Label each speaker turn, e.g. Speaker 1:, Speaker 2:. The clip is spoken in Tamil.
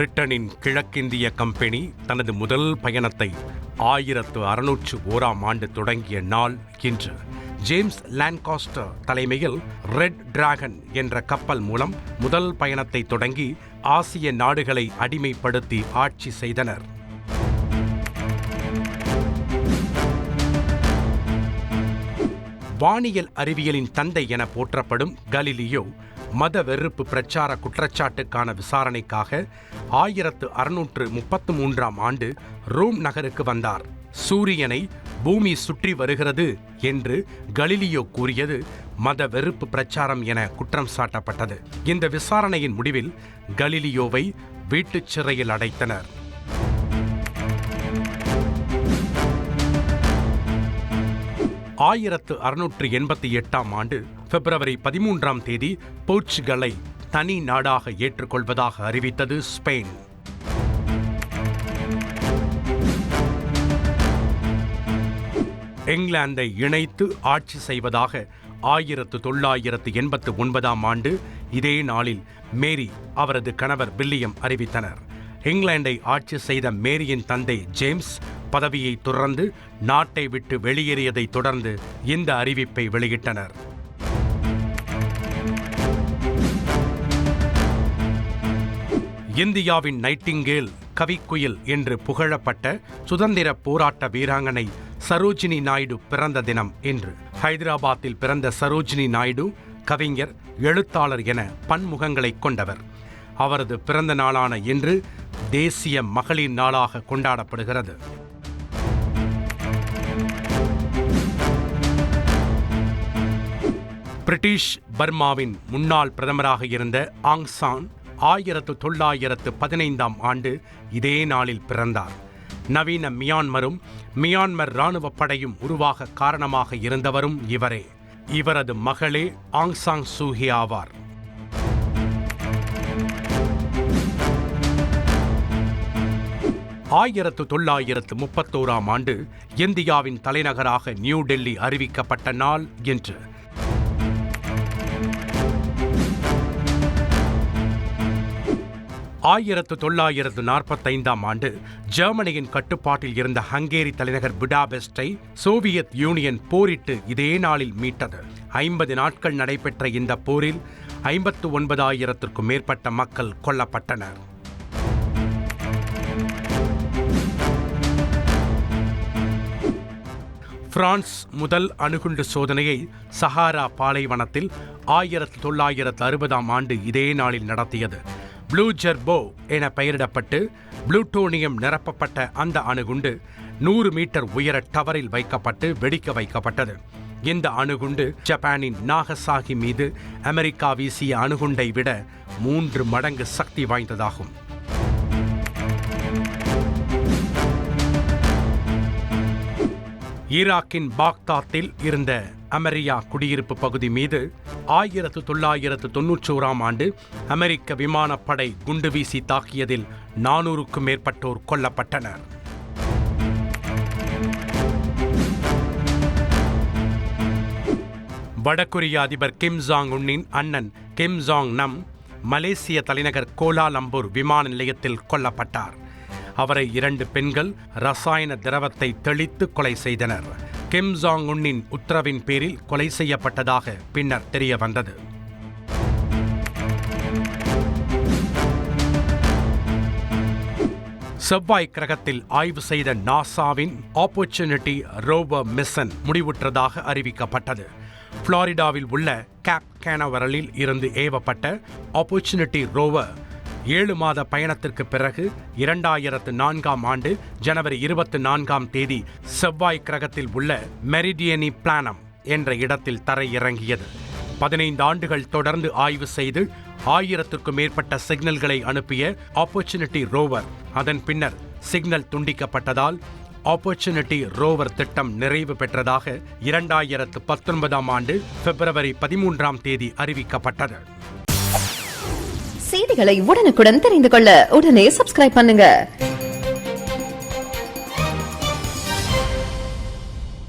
Speaker 1: பிரிட்டனின் கிழக்கிந்திய கம்பெனி தனது முதல் பயணத்தை 1601 தொடங்கிய நாள் இன்று. ஜேம்ஸ் லான்காஸ்டர் தலைமையில் ரெட் டிராகன் என்ற கப்பல் மூலம் முதல் பயணத்தை தொடங்கி ஆசிய நாடுகளை அடிமைப்படுத்தி ஆட்சி செய்தனர். வானியல் அறிவியலின் தந்தை என போற்றப்படும் கலீலியோ மத வெறுப்பு பிரச்சார குற்றச்சாட்டுக்கான விசாரணைக்காக 1633 ரோம் நகருக்கு வந்தார். சூரியனை பூமி சுற்றி வருகிறது என்று கலீலியோ கூறியது மத வெறுப்பு பிரச்சாரம் என குற்றம் சாட்டப்பட்டது. இந்த விசாரணையின் முடிவில் கலீலியோவை வீட்டுச் சிறையில் அடைத்தனர். பிப்ரவரி 13 போர்ச்சுகலை தனி நாடாக ஏற்றுக்கொள்வதாக அறிவித்தது ஸ்பெயின். இங்கிலாந்தை இணைத்து ஆட்சி செய்வதாக 1989 இதே நாளில் மேரி அவரது கணவர் வில்லியம் அறிவித்தனர். இங்கிலாந்தை ஆட்சி செய்த மேரியின் தந்தை ஜேம்ஸ் பதவியை துறந்து நாட்டை விட்டு வெளியேறியதை தொடர்ந்து இந்த அறிவிப்பை வெளியிட்டனர். இந்தியாவின் நைட்டிங்கேல் கவிக்குயில் என்று புகழப்பட்ட சுதந்திர போராட்ட வீராங்கனை சரோஜினி நாயுடு பிறந்த தினம் இன்று. ஹைதராபாத்தில் பிறந்த சரோஜினி நாயுடு கவிஞர், எழுத்தாளர் என பன்முகங்களை கொண்டவர். அவரது பிறந்த நாளான இன்று தேசிய மகளிர் நாளாக கொண்டாடப்படுகிறது. பிரிட்டிஷ் பர்மாவின் முன்னாள் பிரதமராக இருந்த ஆங் சான் 1915 இதே நாளில் பிறந்தார். நவீன மியான்மரும் மியான்மர் இராணுவப் படையும் உருவாக காரணமாக இருந்தவரும் இவரே. இவரது மகளே ஆங் சான் சூகி ஆவார். ஆயிரத்து 1931 இந்தியாவின் தலைநகராக நியூ டெல்லி அறிவிக்கப்பட்ட நாள் இன்று. 1945 ஜெர்மனியின் கட்டுப்பாட்டில் இருந்த ஹங்கேரி தலைநகர் புடாபெஸ்டை சோவியத் யூனியன் போரிட்டு இதே நாளில் மீட்டது. 50 நாட்கள் நடைபெற்ற இந்த போரில் 59,000க்கும் மேற்பட்ட மக்கள் கொல்லப்பட்டனர். பிரான்ஸ் முதல் அணுகுண்டு சோதனையை சஹாரா பாலைவனத்தில் 1960 இதே நாளில் நடத்தியது. ப்ளூ ஜெர்போ என பெயரிடப்பட்டு புளூட்டோனியம் நிரப்பப்பட்ட அந்த அணுகுண்டு 100 மீட்டர் உயர டவரில் வைக்கப்பட்டு வெடிக்க வைக்கப்பட்டது. இந்த அணுகுண்டு ஜப்பானின் நாகசாகி மீது அமெரிக்கா வீசிய அணுகுண்டை விட 3 மடங்கு சக்தி வாய்ந்ததாகும். ஈராக்கின் பாக்தாத்தில் இருந்த அமெரியா குடியிருப்பு பகுதி மீது 1991 அமெரிக்க விமானப்படை குண்டு வீசி தாக்கியதில் 400க்கும் மேற்பட்டோர் கொல்லப்பட்டனர். வடகொரிய அதிபர் கிம் ஜாங் உன்னின் அண்ணன் கிம் ஜாங் நம் மலேசிய தலைநகர் கோலாலம்பூர் விமான நிலையத்தில் கொல்லப்பட்டார். அவரை 2 பெண்கள் ரசாயன திரவத்தை தெளித்து கொலை செய்தனர். கிம் ஜாங் உன்னின் உத்தரவின் பேரில் கொலை செய்யப்பட்டதாக பின்னர் தெரிய வந்தது. செவ்வாய் கிரகத்தில் ஆய்வு செய்த நாசாவின் ஆப்பர்ச்சுனிட்டி ரோவர் மிஷன் முடிவுற்றதாக அறிவிக்கப்பட்டது. புளோரிடாவில் உள்ள கேப் கேனவரலில் இருந்து ஏவப்பட்ட ஆப்பர்ச்சுனிட்டி ரோவர் 7 மாத பயணத்திற்கு பிறகு 2004 ஜனவரி 24 செவ்வாய் கிரகத்தில் உள்ள மெரிடியனி பிளானம் என்ற இடத்தில் தரையிறங்கியது. 15 ஆண்டுகள் தொடர்ந்து ஆய்வு செய்து 1000க்கும் மேற்பட்ட சிக்னல்களை அனுப்பிய ஆப்பர்ச்சுனிட்டி ரோவர் அதன் பின்னர் சிக்னல் துண்டிக்கப்பட்டதால் ஆப்பர்ச்சுனிட்டி ரோவர் திட்டம் நிறைவு பெற்றதாக 2019 பிப்ரவரி 13 அறிவிக்கப்பட்டது.
Speaker 2: செய்திகளை உடனுக்குடன் தெரிந்து கொள்ள உடனே சப்ஸ்கிரைப் பண்ணுங்க.